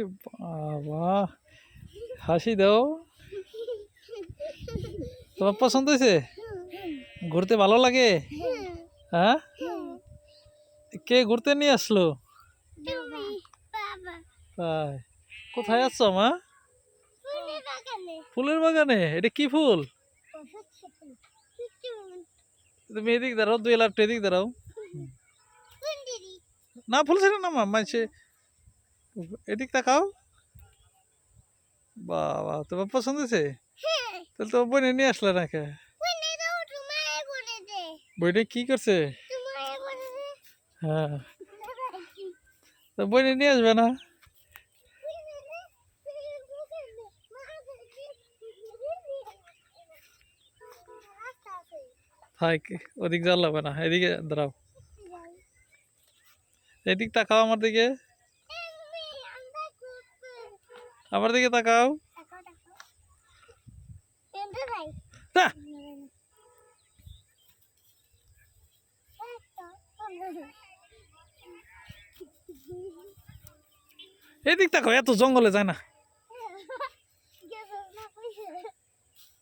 এ বাবা, হাসি দাও। তোমার পছন্দ হয়েছে? ঘুরতে ভালো লাগে? হ্যাঁ, কে ঘুরতে নিয়ে আসলো? তাই, কোথায় আছো মা? ফুলের বাগানে। এটা কি ফুল? তুমি এদিক দাঁড়াও, দুই লাখ এদিক দাঁড়াও। না, ফুল ছিল না মা, মানছে এদিক তাকাও। বাবা, তোমার পছন্দ হয়েছে? তাহলে তোমার বোনে নিয়ে আসলে না কে? বইটা কি করছে? হ্যাঁ, তো বোনে নিয়ে আসবে না? থাক, ওদিক যাওয়া লাগবে না, এদিকে দাঁড়াও। এদিক তাকাও, আমার দিকে, আমার দিকে তাকাও। না, এদিক তাকাও, এত জঙ্গলে যায় না।